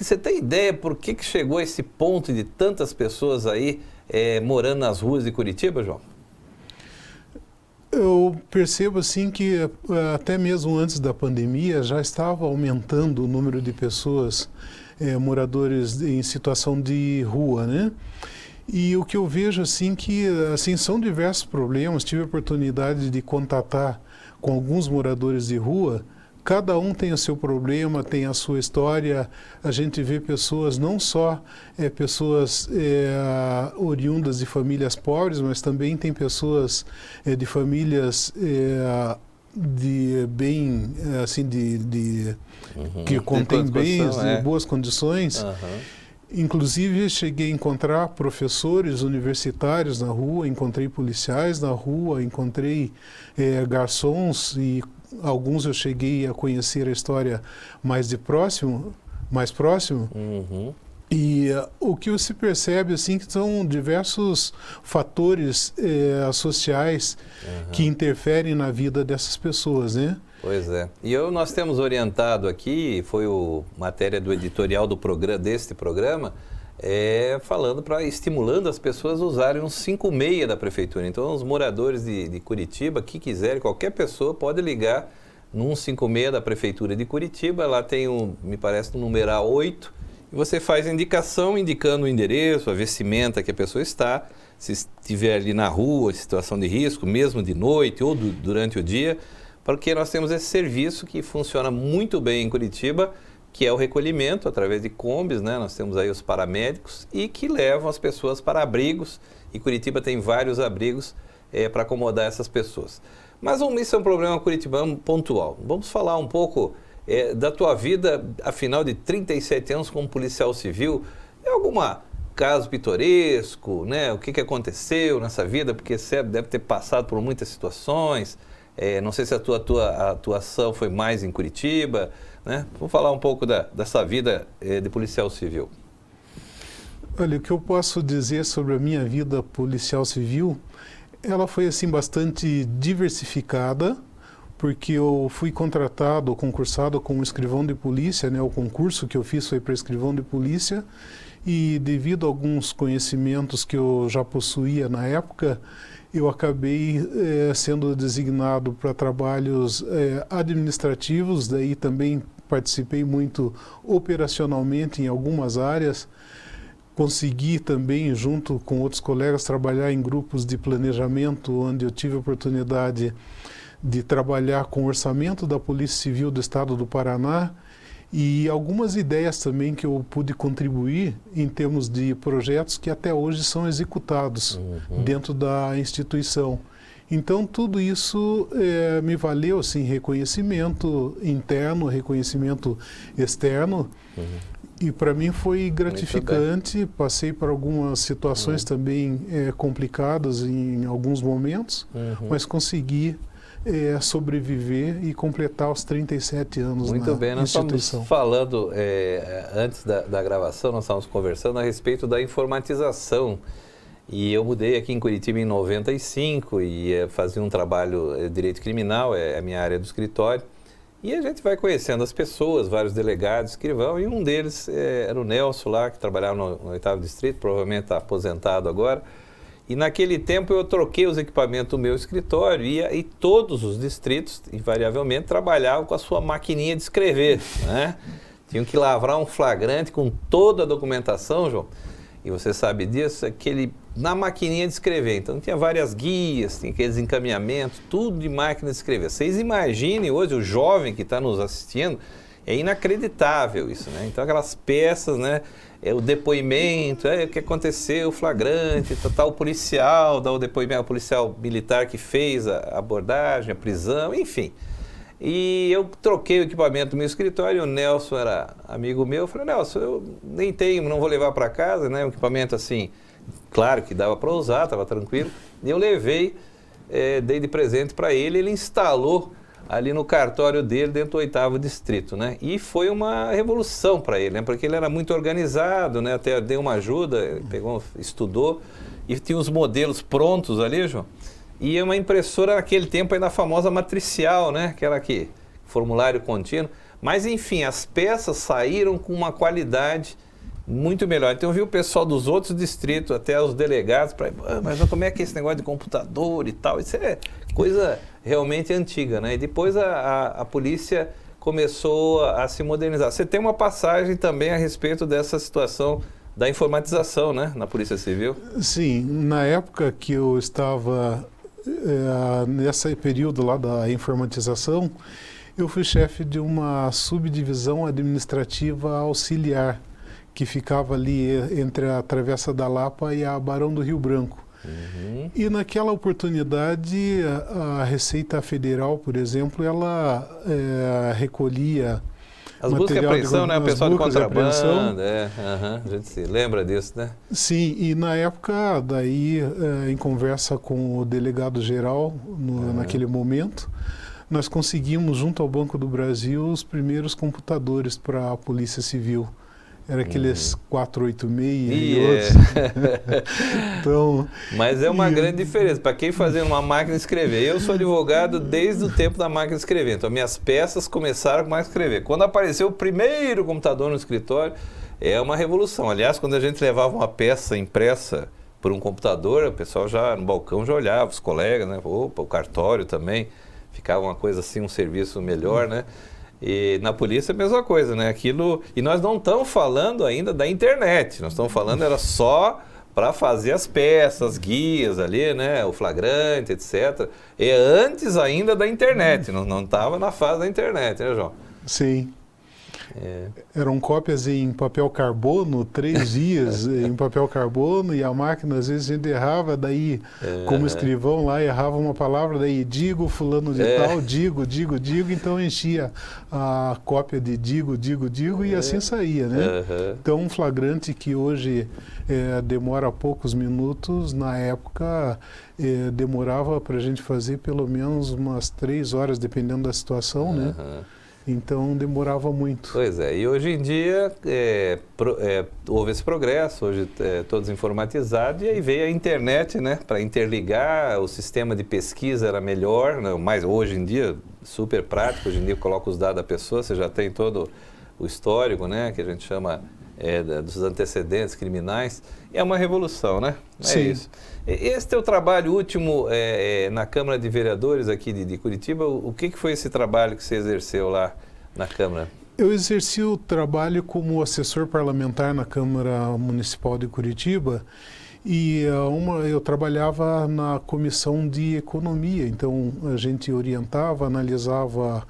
Você tem ideia por que chegou a esse ponto de tantas pessoas aí morando nas ruas de Curitiba, João? Eu percebo assim que até mesmo antes da pandemia já estava aumentando o número de pessoas moradores em situação de rua, né? E o que eu vejo assim que assim são diversos problemas. Tive a oportunidade de contatar com alguns moradores de rua. Cada um tem o seu problema, tem a sua história. A gente vê pessoas, não só pessoas oriundas de famílias pobres, mas também tem pessoas de famílias de bem, assim, que contém bens, de boas condições. Inclusive, cheguei a encontrar professores universitários na rua, encontrei policiais na rua, encontrei garçons e alguns eu cheguei a conhecer a história mais próximo. E o que se percebe assim que são diversos fatores sociais que interferem na vida dessas pessoas, né? Pois é. E nós temos orientado aqui, foi matéria do editorial deste programa, falando estimulando as pessoas a usarem um 56 da prefeitura. Então, os moradores de Curitiba que quiserem, qualquer pessoa pode ligar no 156 da prefeitura de Curitiba. Lá tem me parece, o numeral 8. E você faz a indicação, indicando o endereço, a vestimenta que a pessoa está, se estiver ali na rua, situação de risco, mesmo de noite ou durante o dia, porque nós temos esse serviço que funciona muito bem em Curitiba, que é o recolhimento através de combis, né? Nós temos aí os paramédicos e que levam as pessoas para abrigos, e Curitiba tem vários abrigos para acomodar essas pessoas. Mas isso é um problema curitibano pontual. Vamos falar um pouco da tua vida, afinal de 37 anos como policial civil. É algum caso pitoresco, né? O que aconteceu nessa vida? Porque você deve ter passado por muitas situações. Não sei se a tua atuação foi mais em Curitiba, né? Vamos falar um pouco dessa vida de policial civil. Olha, o que eu posso dizer sobre a minha vida policial civil, ela foi assim bastante diversificada, porque eu fui contratado, concursado como escrivão de polícia, né? O concurso que eu fiz foi para escrivão de polícia, e devido a alguns conhecimentos que eu já possuía na época, eu acabei sendo designado para trabalhos administrativos. Daí também participei muito operacionalmente em algumas áreas. Consegui também, junto com outros colegas, trabalhar em grupos de planejamento, onde eu tive a oportunidade de trabalhar com o orçamento da Polícia Civil do Estado do Paraná, e algumas ideias também que eu pude contribuir em termos de projetos que até hoje são executados dentro da instituição. Então, tudo isso me valeu assim, reconhecimento interno, reconhecimento externo, e para mim foi gratificante. Passei por algumas situações também complicadas em alguns momentos, mas consegui sobreviver e completar os 37 anos Muito bem, nós instituição. Estamos falando, antes da gravação, nós estávamos conversando a respeito da informatização. E eu mudei aqui em Curitiba em 95 e fazia um trabalho de direito criminal, é a minha área do escritório. E a gente vai conhecendo as pessoas, vários delegados, escrivão, e um deles era o Nelson lá, que trabalhava no 8º Distrito, provavelmente está aposentado agora. E naquele tempo eu troquei os equipamentos do meu escritório e todos os distritos, invariavelmente, trabalhavam com a sua maquininha de escrever, né? Tinham que lavrar um flagrante com toda a documentação, João, e você sabe disso, na maquininha de escrever. Então tinha várias guias, tinha aqueles encaminhamentos, tudo de máquina de escrever. Vocês imaginem hoje, o jovem que está nos assistindo, é inacreditável isso, né? Então aquelas peças, né? O depoimento, o que aconteceu, o flagrante, o policial, dá o depoimento, o policial militar que fez a abordagem, a prisão, enfim. E eu troquei o equipamento do meu escritório, o Nelson era amigo meu, eu falei, Nelson, eu nem tenho, não vou levar para casa, né? Um equipamento assim, claro que dava para usar, estava tranquilo. E eu levei, dei de presente para ele, ele instalou ali no cartório dele, dentro do 8º Distrito, né? E foi uma revolução para ele, né? Porque ele era muito organizado, né? Até dei uma ajuda, estudou, e tinha os modelos prontos ali, João. E uma impressora naquele tempo ainda famosa matricial, né? Aquela que, formulário contínuo. Mas, enfim, as peças saíram com uma qualidade muito melhor. Então eu vi o pessoal dos outros distritos, até os delegados, mas como é que é esse negócio de computador e tal? Isso é coisa realmente antiga, né? E depois a polícia começou a se modernizar. Você tem uma passagem também a respeito dessa situação da informatização, né? Na Polícia Civil? Sim, na época que eu estava nesse período lá da informatização, eu fui chefe de uma subdivisão administrativa auxiliar, que ficava ali entre a Travessa da Lapa e a Barão do Rio Branco. E naquela oportunidade, a Receita Federal, por exemplo, ela recolhia as buscas e apreensão, né? O pessoal de contrabando, a gente se lembra disso, né? Sim, e na época, daí, em conversa com o delegado-geral, naquele momento, nós conseguimos, junto ao Banco do Brasil, os primeiros computadores para a Polícia Civil. Era aqueles 486 e outros. Então, mas é uma grande diferença. Para quem fazia uma máquina de escrever, eu sou advogado desde o tempo da máquina de escrever. Então, minhas peças começaram com máquina de escrever. Quando apareceu o primeiro computador no escritório, é uma revolução. Aliás, quando a gente levava uma peça impressa por um computador, o pessoal já no balcão já olhava, os colegas, né? Opa, o cartório também. Ficava uma coisa assim, um serviço melhor, né? E na polícia a mesma coisa, né? Aquilo, e nós não estamos falando ainda da internet, nós estamos falando era só para fazer as peças, guias ali, né? O flagrante, etc. E antes ainda da internet, não estava na fase da internet, né, João? Sim. Eram cópias em papel carbono, 3 dias em papel carbono, e a máquina às vezes a gente errava, daí como escrivão lá, errava uma palavra, daí digo fulano de tal, digo, então enchia a cópia de digo, e assim saía, né? Então um flagrante que hoje demora poucos minutos, na época demorava para a gente fazer pelo menos umas 3 horas, dependendo da situação, né? Então demorava muito. Pois é, e hoje em dia houve esse progresso, hoje todos informatizados, e aí veio a internet, né, para interligar, o sistema de pesquisa era melhor, né, mas hoje em dia super prático, hoje em dia coloca os dados da pessoa, você já tem todo o histórico, né, que a gente chama dos antecedentes criminais, é uma revolução, né? É isso. Esse teu trabalho último na Câmara de Vereadores aqui de Curitiba, o que foi esse trabalho que você exerceu lá na Câmara? Eu exerci o trabalho como assessor parlamentar na Câmara Municipal de Curitiba e eu trabalhava na Comissão de Economia, então a gente orientava, analisava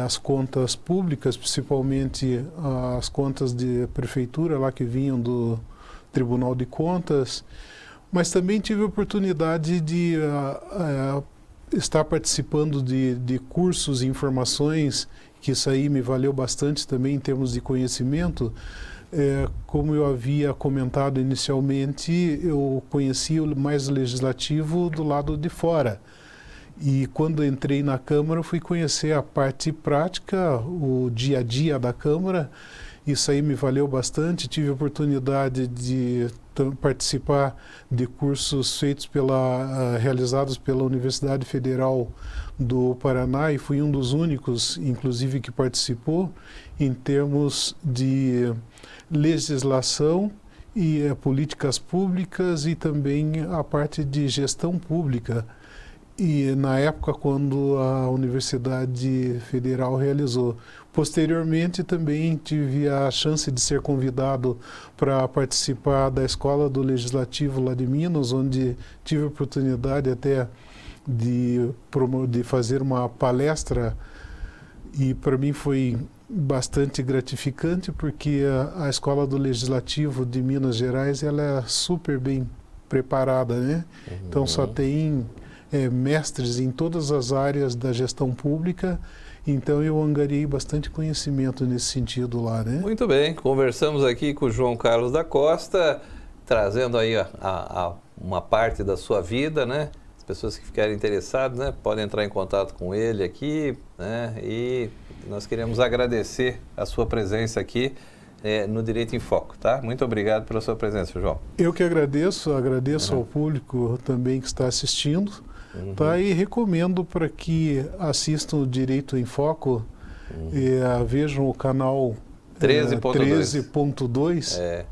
as contas públicas, principalmente as contas de prefeitura lá que vinham do Tribunal de Contas, mas também tive a oportunidade de estar participando de cursos e informações, que isso aí me valeu bastante também em termos de conhecimento. Como eu havia comentado inicialmente, eu conheci mais o legislativo do lado de fora. E quando entrei na Câmara, fui conhecer a parte prática, o dia a dia da Câmara. Isso aí me valeu bastante. Tive a oportunidade de participar de cursos feitos realizados pela Universidade Federal do Paraná, e fui um dos únicos, inclusive, que participou em termos de legislação e políticas públicas e também a parte de gestão pública. E na época quando a Universidade Federal realizou. Posteriormente também tive a chance de ser convidado para participar da Escola do Legislativo lá de Minas, onde tive a oportunidade até de fazer uma palestra, e para mim foi bastante gratificante, porque a Escola do Legislativo de Minas Gerais ela é super bem preparada, né? Então só tem mestres em todas as áreas da gestão pública, então eu angariei bastante conhecimento nesse sentido lá, né? Muito bem, conversamos aqui com o João Carlos da Costa, trazendo aí uma parte da sua vida, né? As pessoas que ficarem interessadas, né, podem entrar em contato com ele aqui, né? E nós queremos agradecer a sua presença aqui no Direito em Foco, tá? Muito obrigado pela sua presença, João. Eu que agradeço ao público também que está assistindo. Tá, e recomendo para que assistam o Direito em Foco, vejam o canal 13.2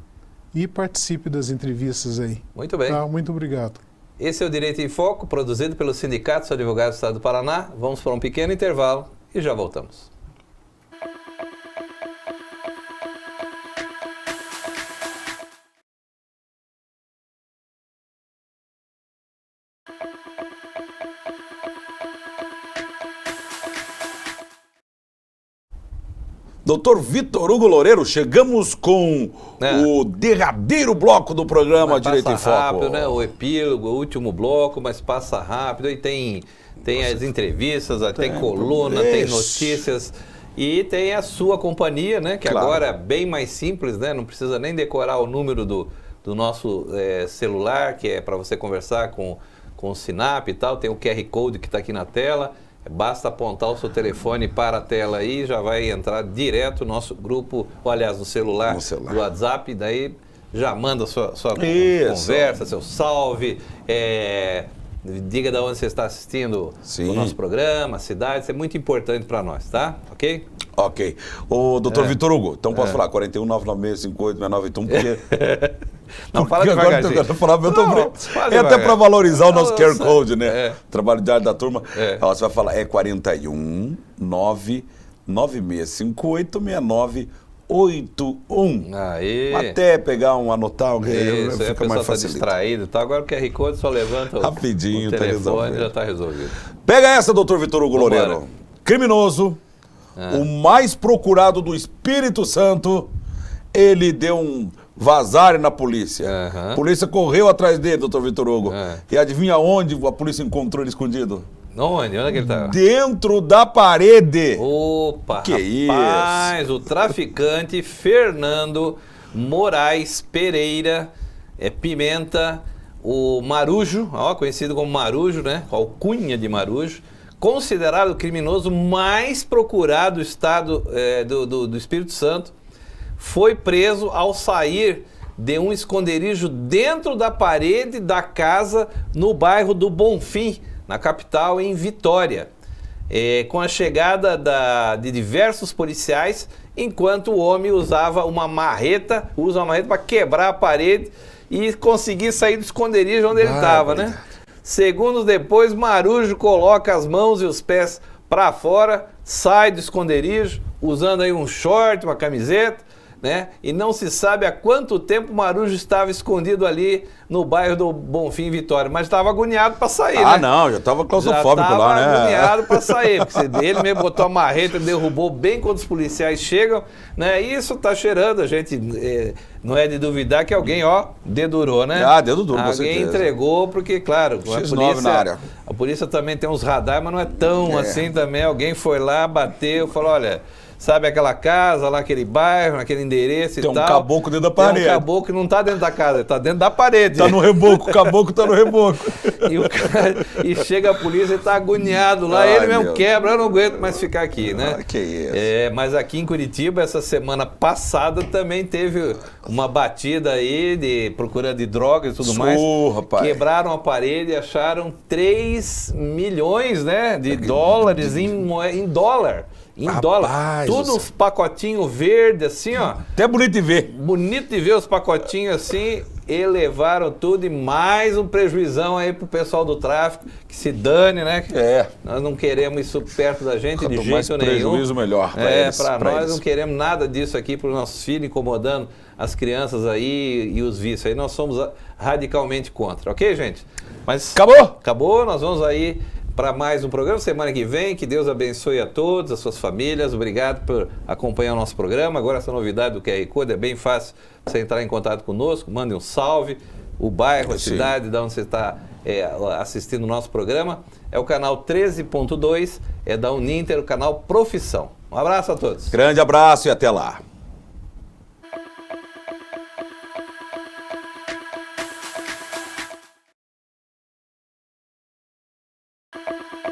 e participe das entrevistas aí. Muito bem. Tá, muito obrigado. Esse é o Direito em Foco, produzido pelo Sindicato dos Advogados do Estado do Paraná. Vamos para um pequeno intervalo e já voltamos. Doutor Vitor Hugo Loureiro, chegamos com o derradeiro bloco do programa Direito em Foco. Rápido, né? O epílogo, o último bloco, mas passa rápido. E tem as entrevistas, tem coluna, tem notícias. E tem a sua companhia, né? Que agora é bem mais simples, né? Não precisa nem decorar o número do nosso celular, que é para você conversar com o Sinap e tal. Tem o QR Code que está aqui na tela. Basta apontar o seu telefone para a tela aí, já vai entrar direto no nosso grupo, ou aliás, no celular, do WhatsApp, daí já manda sua conversa, seu salve, diga de onde você está assistindo o nosso programa, a cidade, isso é muito importante para nós, tá? Ok? Ok. O doutor Vitor Hugo, então posso falar 41 996 58 porque... Não, fala devagarzinho. Eu falar meu é até para valorizar o nosso QR Code, né? Trabalho diário da turma. Ó, você vai falar, 41 99658 6981. Aí. Até pegar anotar, isso, fica a pessoa mais está facilita. distraído, tá? Agora o QR Code só levanta Rapidinho, o tá telefone, resolvido. já está resolvido. Pega essa, doutor Vitor Hugo Vambora. Loureiro. Criminoso, o mais procurado do Espírito Santo, ele deu um vazar na polícia. A polícia correu atrás dele, doutor Vitor Hugo. E adivinha onde a polícia encontrou ele escondido? Onde? Onde é que ele tá? Dentro da parede. Opa, Que rapaz, o traficante Fernando Moraes Pereira Pimenta, o Marujo, conhecido como Marujo, né? Com a alcunha de Marujo, considerado o criminoso mais procurado do estado do Espírito Santo, foi preso ao sair de um esconderijo dentro da parede da casa no bairro do Bonfim, na capital, em Vitória, com a chegada de diversos policiais, enquanto o homem usa uma marreta para quebrar a parede e conseguir sair do esconderijo onde ele estava, né? Segundos depois, Marujo coloca as mãos e os pés para fora, sai do esconderijo, usando aí um short, uma camiseta, né? E não se sabe há quanto tempo Marujo estava escondido ali no bairro do Bonfim, Vitória, mas estava agoniado para sair, né? Não, já estava claustrofóbico lá, né? Já estava agoniado para sair, porque ele mesmo botou a marreta, derrubou bem quando os policiais chegam, né? E isso tá cheirando, a gente não é de duvidar que alguém, dedurou, né? Dedo duro, com certeza. Alguém entregou, porque, claro, X9 na área. A polícia também tem uns radares, mas não é tão assim também. Alguém foi lá, bateu, falou, olha... Sabe aquela casa lá, aquele bairro, naquele endereço e tal. Tem um caboclo dentro da parede. Tem um caboclo que não está dentro da casa, ele está dentro da parede. Tá no reboco, o caboclo tá no reboco. E chega a polícia e está agoniado lá, ele mesmo quebra, eu não aguento mais ficar aqui, né? Que isso. Mas aqui em Curitiba, essa semana passada, também teve uma batida aí de procura de drogas e tudo mais. Rapaz. Quebraram a parede e acharam 3 milhões, né, de dólares em dólar. Dólar. Tudo uns pacotinhos verdes, assim, ó. Até bonito de ver. Bonito de ver os pacotinhos assim. E levaram tudo e mais um prejuizão aí pro pessoal do tráfico. Que se dane, né? Nós não queremos isso perto da gente de jeito nenhum. Prejuízo melhor. Para nós não queremos nada disso aqui para os nossos filhos, incomodando as crianças aí e os vícios. Aí nós somos radicalmente contra, ok, gente? Mas acabou, nós vamos aí para mais um programa semana que vem. Que Deus abençoe a todos, as suas famílias. Obrigado por acompanhar o nosso programa. Agora essa novidade do QR Code é bem fácil você entrar em contato conosco. Mande um salve, o bairro, a cidade de onde você está assistindo o nosso programa. É o canal 13.2, é da Uninter, o canal Profissão. Um abraço a todos. Grande abraço e até lá. You